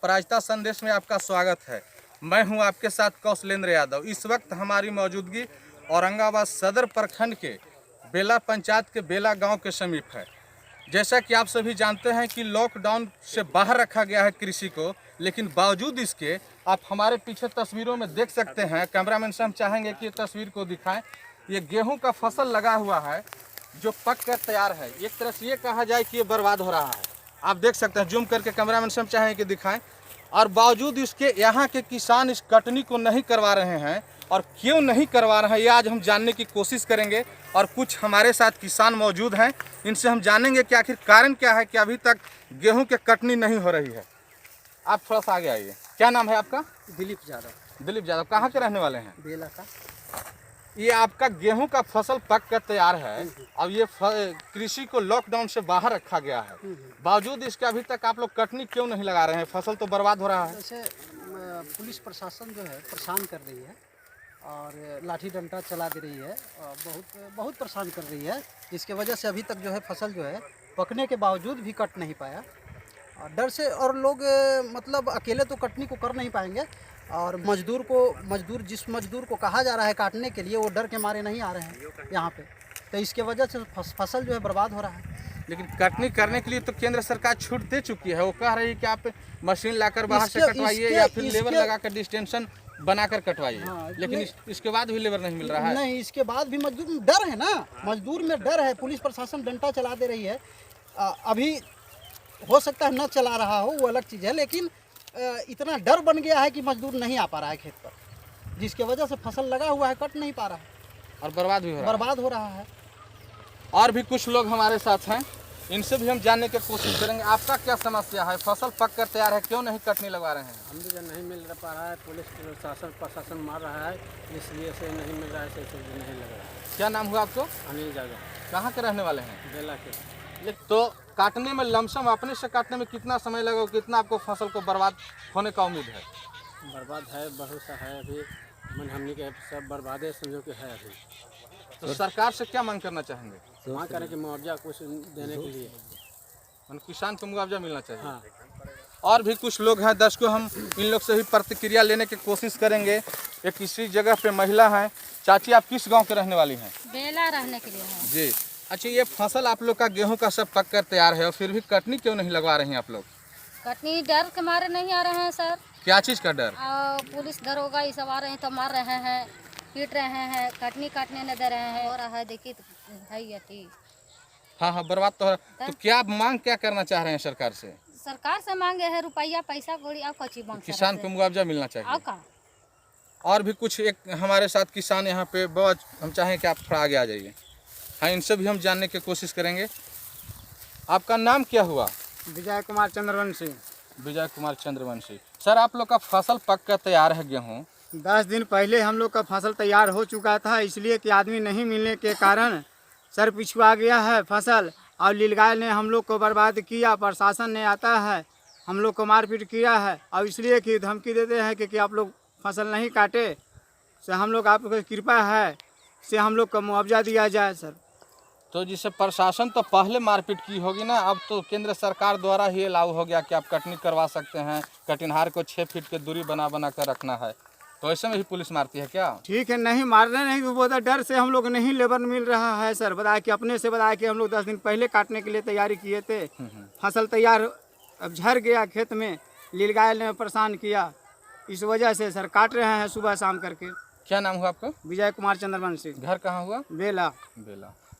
अपराजिता संदेश में आपका स्वागत है। मैं हूं आपके साथ कौशलेंद्र यादव। इस वक्त हमारी मौजूदगी औरंगाबाद सदर प्रखंड के बेला पंचायत के बेला गांव के समीप है। जैसा कि आप सभी जानते हैं कि लॉकडाउन से बाहर रखा गया है कृषि को, लेकिन बावजूद इसके आप हमारे पीछे तस्वीरों में देख सकते हैं। कैमरामैन से हम चाहेंगे कि ये तस्वीर को दिखाएं। ये गेहूं का फसल लगा हुआ है जो पक कर तैयार है। एक तरह से ये कहा जाए कि ये बर्बाद हो रहा है। आप देख सकते हैं, जूम करके कैमरामैन से हम चाहेंगे कि दिखाएं। और बावजूद इसके यहाँ के किसान इस कटनी को नहीं करवा रहे हैं, और क्यों नहीं करवा रहे हैं ये आज हम जानने की कोशिश करेंगे। और कुछ हमारे साथ किसान मौजूद हैं, इनसे हम जानेंगे कि आखिर कारण क्या है कि अभी तक गेहूं के कटनी नहीं हो रही है। आप थोड़ा सा आगे आइए। क्या नाम है आपका? दिलीप यादव। दिलीप यादव। कहाँ के रहने वाले हैं? बेला का। ये आपका गेहूं का फसल पक कर तैयार है। अब ये कृषि को लॉकडाउन से बाहर रखा गया है, बावजूद इसके अभी तक आप लोग कटनी क्यों नहीं लगा रहे हैं? फसल तो बर्बाद हो रहा है। जैसे पुलिस प्रशासन जो है परेशान कर रही है और लाठी डंडा चला दे रही है और बहुत परेशान कर रही है, जिसके वजह से अभी तक जो है फसल जो है पकने के बावजूद भी कट नहीं पाया। और डर से, और लोग मतलब अकेले तो कटनी को कर नहीं पाएंगे, और जिस मजदूर को कहा जा रहा है काटने के लिए, वो डर के मारे नहीं आ रहे हैं यहाँ पे। तो इसके वजह से फसल जो है बर्बाद हो रहा है। लेकिन कटनी करने के लिए तो केंद्र सरकार छूट दे चुकी है। वो कह रही है कि आप मशीन लाकर बाहर से कटवाइए या फिर लेबर लगाकर डिस्टेंशन बनाकर कटवाइए। हाँ, लेकिन इसके बाद भी लेबर नहीं मिल रहा है। नहीं, इसके बाद भी मजदूर में डर है ना, मजदूर में डर है। पुलिस प्रशासन डंडा चला दे रही है। अभी हो सकता है न चला रहा हो, वो अलग चीज़ है, लेकिन इतना डर बन गया है कि मजदूर नहीं आ पा रहा है खेत पर, जिसके वजह से फसल लगा हुआ है कट नहीं पा रहा है और बर्बाद हो रहा है। और भी कुछ लोग हमारे साथ हैं, इनसे भी हम जानने की कोशिश करेंगे। आपका क्या समस्या है? फसल पक कर तैयार है, क्यों नहीं कटनी लगवा रहे हैं? हमको नहीं मिल पा रहा है, पुलिस प्रशासन मार रहा है, इसलिए से नहीं मिल रहा है, से नहीं लग रहा है। क्या नाम हुआ आपको? अनिल यादव। कहाँ के रहने वाले हैं? बेला के। तो काटने में लमसम अपने से काटने में कितना समय लगेगा? कितना आपको फसल को बर्बाद होने का उम्मीद है? बर्बाद है, बहुत सा है अभी, मन हमने के सब बर्बादे समझो कि है अभी। तो सरकार से क्या मांग करना चाहेंगे? मांग करें कि मुआवजा कुछ देने के लिए, किसान को मुआवजा मिलना चाहिए। हाँ। और भी कुछ लोग हैं दर्शकों, हम इन लोग से भी प्रतिक्रिया लेने की कोशिश करेंगे। एक किसी जगह पे महिला हैं। चाची, आप किस गांव के रहने वाली हैं? बेला रहने के लिए है जी। अच्छा, ये फसल आप लोग का गेहूं का सब पक कर तैयार है और फिर भी कटनी क्यों नहीं लगवा रही हैं आप लोग? कटनी डर के मारे नहीं आ रहे हैं सर। क्या चीज़ का डर? पुलिस दरोगा ये सब आ रहे हैं तो मार रहे हैं, पीट रहे हैं, कटनी काटने नहीं दे रहे हैं। हो रहा है, देखिए तो है ये ठीक। हाँ, बर्बाद तो है। तो क्या आप मांग क्या करना चाह रहे हैं सरकार से? सरकार से मांगे है रुपया पैसा कौड़ी, आप कच्ची मांग किसान को मुआवजा मिलना चाहिए। का। और भी कुछ एक हमारे साथ किसान यहाँ पे बहुत, हम चाहें कि आप थोड़ा आगे आ जाइए। हाँ, इनसे भी हम जानने की कोशिश करेंगे। आपका नाम क्या हुआ? विजय कुमार चंद्रवंशी। विजय कुमार चंद्रवंशी। सर, आप लोग का फसल पक कर तैयार है गेहूँ? 10 दिन पहले हम लोग का फसल तैयार हो चुका था, इसलिए कि आदमी नहीं मिलने के कारण सर पिछुआ गया है फसल, और लीलगाय ने हम लोग को बर्बाद किया। प्रशासन ने आता है, हम लोग को मारपीट किया है, और इसलिए कि धमकी देते हैं कि आप लोग फसल नहीं काटे, से हम लोग आपको कृपा है से हम लोग को मुआवजा दिया जाए सर। तो जिससे प्रशासन तो पहले मारपीट की होगी ना, अब तो केंद्र सरकार द्वारा ही अलाउ हो गया कि आप कटनी करवा सकते हैं। कटिनहार को 6 फीट की दूरी बना कर रखना है, तो ऐसे में ही पुलिस मारती है क्या? ठीक है, नहीं मारने नहीं, वो बोलता डर से हम लोग नहीं लेबर मिल रहा है सर। बताया कि अपने से बताया कि हम लोग 10 दिन पहले काटने के लिए तैयारी किए थे, फसल तैयार अब झड़ गया खेत में, लीलगाय ने परेशान किया, इस वजह से सर काट रहे हैं सुबह शाम करके। क्या नाम हुआ आपका? विजय कुमार चंद्रवंशी। घर कहाँ हुआ? बेला।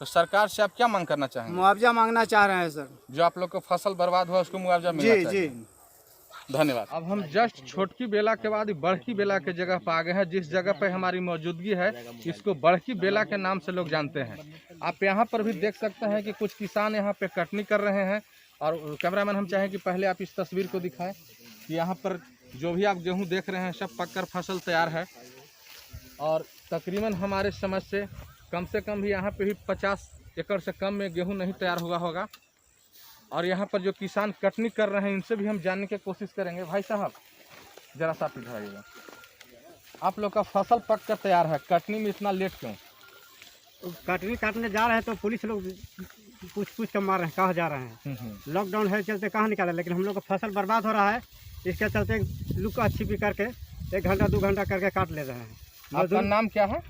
तो सरकार से आप क्या मांग करना चाहेंगे? मुआवजा मांगना चाह रहे हैं सर। जो आप लोग को फसल बर्बाद हुआ उसको मुआवजा मिलना चाहिए। जी। धन्यवाद। अब हम जस्ट छोटकी बेला के बाद बड़की बेला के जगह पर आ गए हैं। जिस जगह पर हमारी मौजूदगी है, इसको बड़की बेला के नाम से लोग जानते हैं। आप यहाँ पर भी देख सकते हैं कि कुछ किसान यहाँ पे कटनी कर रहे हैं। और कैमरामैन, हम चाहें कि पहले आप इस तस्वीर को दिखाएं कि यहाँ पर जो भी आप गेहूँ देख रहे हैं सब पककर फसल तैयार है। और तकरीबन हमारे समझ से कम भी यहाँ पे भी 50 एकड़ से कम में गेहूं नहीं तैयार हुआ होगा। और यहाँ पर जो किसान कटनी कर रहे हैं, इनसे भी हम जानने की कोशिश करेंगे। भाई साहब, जरा सा इधर आइएगा। आप लोग का फसल पक कर तैयार है, कटनी में इतना लेट क्यों? कटनी काटने जा रहे हैं तो पुलिस लोग पूछ कर मार रहे हैं, कहाँ जा रहे हैं। लॉकडाउन है चलते कहाँ निकाले, लेकिन हम लोग का फसल बर्बाद हो रहा है, इसके चलते लुका छिपी करके 1 घंटा 2 घंटा करके काट ले रहे हैं। आपका नाम क्या है?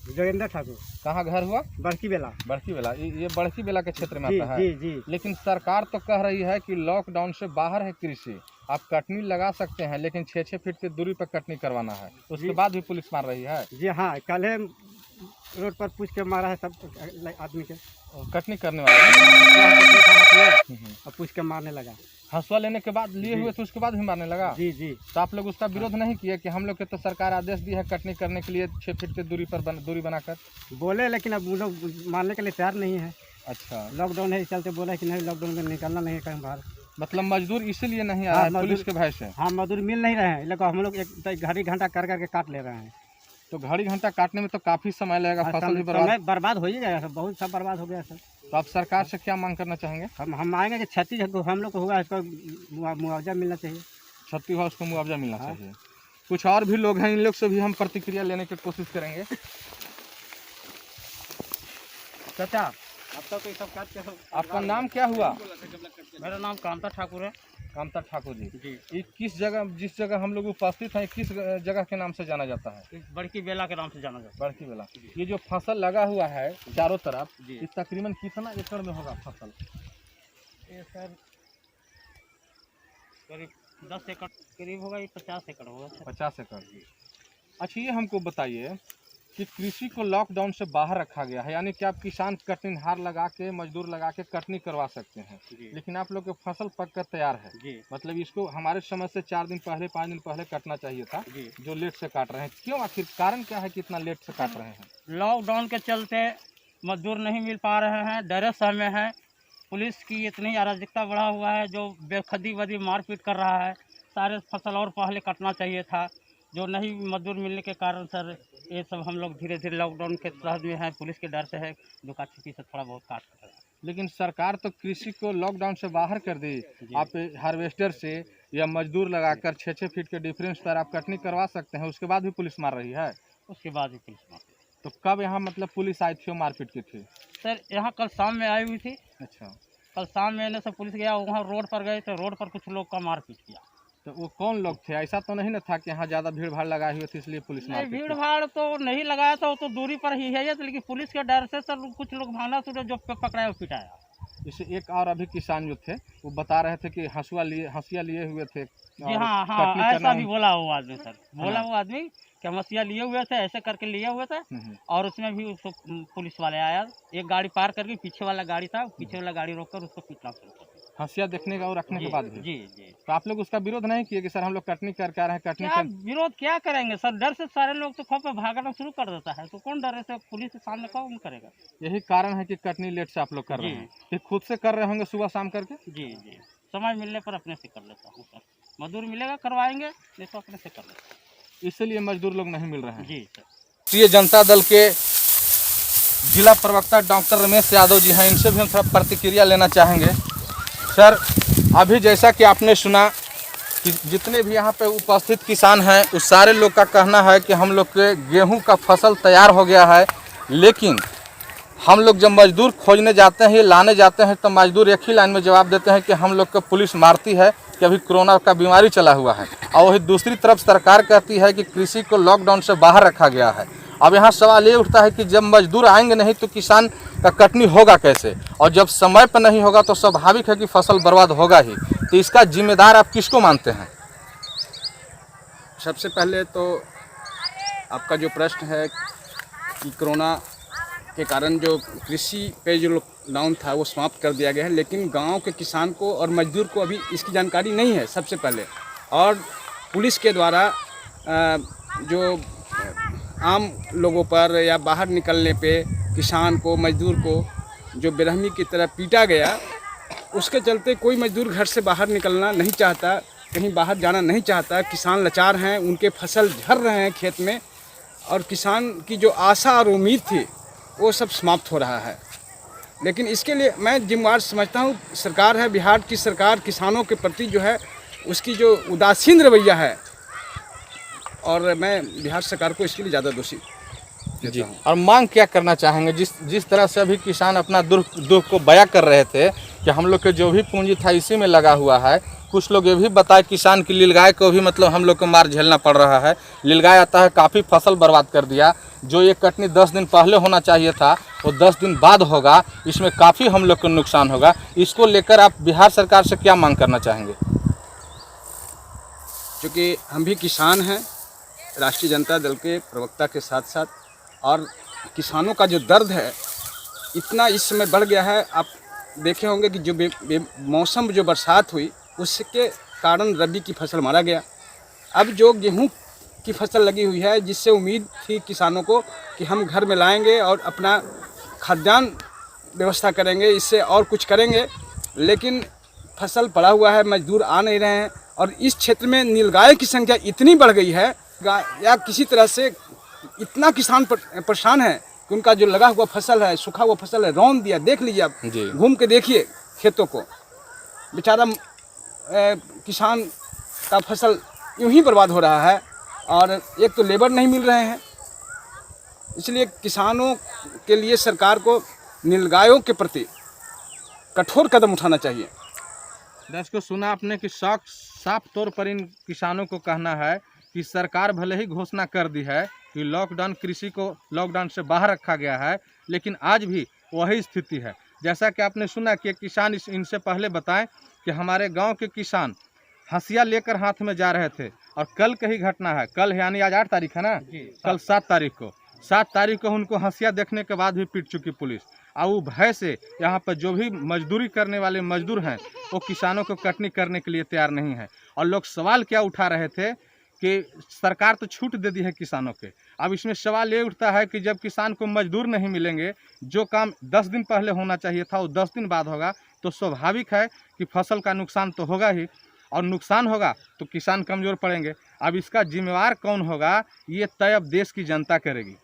जोगेंद्र ठाकुर, कहाँ घर हुआ? बड़की बेला। बड़की बेला, ये बड़की बेला के क्षेत्र में जी आता है। जी जी। लेकिन सरकार तो कह रही है कि लॉकडाउन से बाहर है कृषि, आप कटनी लगा सकते हैं लेकिन 6-6 फीट की दूरी पर कटनी करवाना है, उसके बाद भी पुलिस मार रही है। जी हाँ, कल रोड पर पूछ के मारा है सब आदमी के, कटनी करने वाला और पूछ के मारने लगा। हंसुआ लेने के बाद लिए हुए थे, उसके बाद भी मारने लगा। जी जी। तो आप लोग उसका विरोध नहीं किए कि हम लोग के तो सरकार आदेश दी है कटनी करने के लिए 6 फीट की दूरी पर दूरी बनाकर? बोले लेकिन अब वो लोग मानने के लिए तैयार नहीं है। अच्छा, लॉकडाउन है इस चलते बोला कि नहीं लॉकडाउन में निकलना नहीं है कहीं बाहर। मतलब मजदूर इसीलिए नहीं आ रहा है पुलिस के भय से? हाँ, मजदूर मिल नहीं रहे हैं, लेकिन हम लोग एक घड़ी घंटा कर करके काट ले रहे हैं। तो घड़ी घंटा काटने में तो काफी समय लगेगा, फसल भी बर्बाद हो ही गया सब, बहुत सब बर्बाद हो गया सर। तो आप सरकार से क्या मांग करना चाहेंगे? हम मांगेंगे कि क्षति हम लोग को हुआ इसको मुआवजा मिलना चाहिए। क्षति हुआ उसको मुआवजा मिलना चाहिए। कुछ और भी लोग हैं, इन लोग से भी हम प्रतिक्रिया लेने की कोशिश करेंगे। चाचा, आपका कोई सब काट के आपका नाम क्या हुआ? मेरा नाम कामता ठाकुर है। कामता ठाकुर जी, जी। ये किस जगह, जिस जगह हम लोग उपस्थित हैं, किस जगह के नाम से जाना जाता है? बड़की बेला के नाम से जाना जाता बड़की बेला। ये जो फसल लगा हुआ है चारों तरफ, जी। ये तकरीबन कितना एकड़ में होगा फसल? है सर, करीब 10 एकड़ करीब होगा, ये 50 एकड़ होगा। 50 एकड़। अच्छा, ये हमको बताइए कि कृषि को लॉकडाउन से बाहर रखा गया है, यानी कि आप किसान कटनीहार लगा के, मजदूर लगा के कटनी करवा सकते हैं, लेकिन आप लोग की फसल पक कर तैयार है जी। मतलब इसको हमारे समय से 4 दिन पहले 5 दिन पहले काटना चाहिए था जी। जो लेट से काट रहे हैं, क्यों? आखिर कारण क्या है कि इतना लेट से काट रहे हैं? लॉकडाउन के चलते मजदूर नहीं मिल पा रहे हैं, डरे सहमे हैं। पुलिस की इतनी अराजकता बढ़ा हुआ है, जो बेखदी बदी मारपीट कर रहा है। सारे फसल और पहले कटना चाहिए था, जो नहीं मजदूर मिलने के कारण सर ये सब हम लोग धीरे धीरे लॉकडाउन के तहत में हैं, पुलिस के डर से है, दुका छिपी से थोड़ा बहुत काट कर रहा है। लेकिन सरकार तो कृषि को लॉकडाउन से बाहर कर दी, आप हार्वेस्टर से या मजदूर लगाकर 6-6 फीट के डिफरेंस पर आप कटनी करवा सकते हैं, उसके बाद भी पुलिस मार रही है। उसके बाद ही पुलिस मार। तो कब यहाँ मतलब पुलिस आई थी और मारपीट की थी? सर यहाँ कल शाम में आई हुई थी। अच्छा, कल शाम में आने से पुलिस गया, वहाँ रोड पर गए तो रोड पर कुछ लोग का मारपीट किया। तो वो कौन लोग थे? ऐसा तो नहीं ना था कि यहाँ ज़्यादा भीड़ भाड़ लगाई हुई थी इसलिए पुलिस नहीं, मारपीट भीड़ की? भाड़ तो नहीं लगाया था, वो तो दूरी पर ही है, लेकिन पुलिस के डर से सर कुछ लोग भाना सुरे जो पकड़ाया और पिटाया। जैसे एक और अभी किसान जो थे वो बता रहे थे कि हंसिया लिए हुए थे। जी हाँ हाँ, कटनी करना ऐसा भी बोला वो आदमी सर, बोला वो आदमी कि मसीहा लिए हुए थे, ऐसे करके लिए हुए थे। और उसमें भी उसको पुलिस वाले आया, एक गाड़ी पार करके पीछे वाला गाड़ी था, पीछे वाला गाड़ी रोककर उसको पीटना शुरू कर दिया। हंसिया देखने का और रखने के बाद भी? जी जी। तो आप लोग उसका विरोध नहीं किए कि सर हम लोग कटनी करके आ रहे हैं, कटनी क्या कर... विरोध क्या करेंगे सर, डर से सारे लोग तो खौफ में भागना शुरू कर देता है, तो कौन डर से पुलिस के सामने कौन करेगा? यही कारण है कि कटनी लेट से आप लोग कर रहे हैं। ये खुद से कर रहे होंगे सुबह शाम करके? जी जी, समय मिलने पर अपने से कर लेता हूँ सर, मजदूर मिलेगा करवाएंगे, नहीं तो अपने से कर लेता हूँ। इसलिए मजदूर लोग नहीं मिल रहे हैं। जी सर। राष्ट्रीय जनता दल के जिला प्रवक्ता डॉक्टर रमेश यादव जी हैं, इनसे भी हम थोड़ा प्रतिक्रिया लेना चाहेंगे। सर, अभी जैसा कि आपने सुना कि जितने भी यहाँ पे उपस्थित किसान हैं उस सारे लोग का कहना है कि हम लोग के गेहूं का फसल तैयार हो गया है, लेकिन हम लोग जब मजदूर खोजने जाते हैं, लाने जाते हैं, तो मजदूर एक ही लाइन में जवाब देते हैं कि हम लोग को पुलिस मारती है कि अभी कोरोना का बीमारी चला हुआ है। और वही दूसरी तरफ सरकार कहती है कि कृषि को लॉकडाउन से बाहर रखा गया है। अब यहाँ सवाल ये उठता है कि जब मजदूर आएंगे नहीं तो किसान का कटनी होगा कैसे, और जब समय पर नहीं होगा तो स्वाभाविक है कि फसल बर्बाद होगा ही। तो इसका जिम्मेदार आप किसको मानते हैं? सबसे पहले तो आपका जो प्रश्न है कि कोरोना के कारण जो कृषि पे जो लॉकडाउन था वो समाप्त कर दिया गया है, लेकिन गांव के किसान को और मजदूर को अभी इसकी जानकारी नहीं है सबसे पहले। और पुलिस के द्वारा जो आम लोगों पर या बाहर निकलने पे किसान को, मजदूर को जो बेरहमी की तरह पीटा गया, उसके चलते कोई मजदूर घर से बाहर निकलना नहीं चाहता, कहीं बाहर जाना नहीं चाहता। किसान लाचार हैं, उनके फसल झड़ रहे हैं खेत में, और किसान की जो आशा और उम्मीद थी वो सब समाप्त हो रहा है। लेकिन इसके लिए मैं जिम्मेवार समझता हूँ सरकार है, बिहार की सरकार किसानों के प्रति जो है उसकी जो उदासीन रवैया है, और मैं बिहार सरकार को इसके लिए ज़्यादा दोषी देता हूँ। और मांग क्या करना चाहेंगे? जिस तरह से अभी किसान अपना दुख को बयां कर रहे थे कि हम लोग के जो भी पूंजी था इसी में लगा हुआ है, कुछ लोग ये भी बताए किसान की नीलगाय को भी मतलब हम लोग को मार झेलना पड़ रहा है। नीलगाय आता है, काफ़ी फसल बर्बाद कर दिया। जो ये कटनी 10 दिन पहले होना चाहिए था वो 10 दिन बाद होगा। इसमें काफ़ी हम लोग को नुकसान होगा। इसको लेकर आप बिहार सरकार से क्या मांग करना चाहेंगे? क्योंकि हम भी किसान हैं, राष्ट्रीय जनता दल के प्रवक्ता के साथ साथ, और किसानों का जो दर्द है इतना इस समय बढ़ गया है। आप देखे होंगे कि जो मौसम जो बरसात हुई उसके कारण रबी की फसल मारा गया। अब जो गेहूं की फसल लगी हुई है, जिससे उम्मीद थी किसानों को कि हम घर में लाएंगे और अपना खाद्यान्न व्यवस्था करेंगे, इससे और कुछ करेंगे, लेकिन फसल पड़ा हुआ है, मजदूर आ नहीं रहे हैं। और इस क्षेत्र में नीलगाय की संख्या इतनी बढ़ गई है या किसी तरह से इतना किसान परेशान है कि उनका जो लगा हुआ फसल है, सूखा हुआ फसल है, रौंद दिया। देख लीजिए आप, घूम के देखिए खेतों को, बेचारा किसान का फसल यूं ही बर्बाद हो रहा है। और एक तो लेबर नहीं मिल रहे हैं, इसलिए किसानों के लिए सरकार को नीलगायों के प्रति कठोर कदम उठाना चाहिए। दर्शकों, सुना आपने कि साफ तौर पर इन किसानों को कहना है कि सरकार भले ही घोषणा कर दी है कि लॉकडाउन, कृषि को लॉकडाउन से बाहर रखा गया है, लेकिन आज भी वही स्थिति है। जैसा कि आपने सुना कि किसान इनसे पहले बताएं कि हमारे गांव के किसान हंसिया लेकर हाथ में जा रहे थे। और कल की ही घटना है, कल यानी आज 8 तारीख है ना, कल 7 तारीख को उनको हंसिया देखने के बाद भी पीट चुकी पुलिस। और वो भय से यहाँ पर जो भी मजदूरी करने वाले मजदूर हैं वो किसानों को कटनी करने के लिए तैयार नहीं है। और लोग सवाल क्या उठा रहे थे कि सरकार तो छूट दे दी है किसानों के। अब इसमें सवाल ये उठता है कि जब किसान को मजदूर नहीं मिलेंगे, जो काम 10 दिन पहले होना चाहिए था वो 10 दिन बाद होगा, तो स्वाभाविक है कि फसल का नुकसान तो होगा ही। और नुकसान होगा तो किसान कमज़ोर पड़ेंगे। अब इसका जिम्मेवार कौन होगा, ये तय अब देश की जनता करेगी।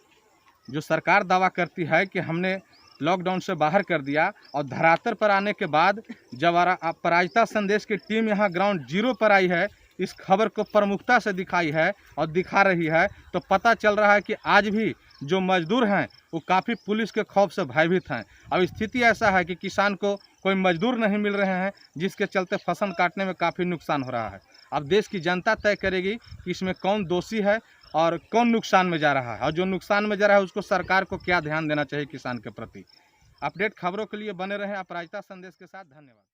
जो सरकार दावा करती है कि हमने लॉकडाउन से बाहर कर दिया, और धरातल पर आने के बाद जब अपराजिता संदेश की टीम यहाँ ग्राउंड जीरो पर आई है, इस खबर को प्रमुखता से दिखाई है और दिखा रही है, तो पता चल रहा है कि आज भी जो मजदूर हैं वो काफ़ी पुलिस के खौफ से भयभीत हैं। अब स्थिति ऐसा है कि किसान को कोई मजदूर नहीं मिल रहे हैं, जिसके चलते फसल काटने में काफ़ी नुकसान हो रहा है। अब देश की जनता तय करेगी कि इसमें कौन दोषी है और कौन नुकसान में जा रहा है, और जो नुकसान में जा रहा है उसको सरकार को क्या ध्यान देना चाहिए किसान के प्रति। अपडेट खबरों के लिए बने रहें अपराजिता संदेश के साथ। धन्यवाद।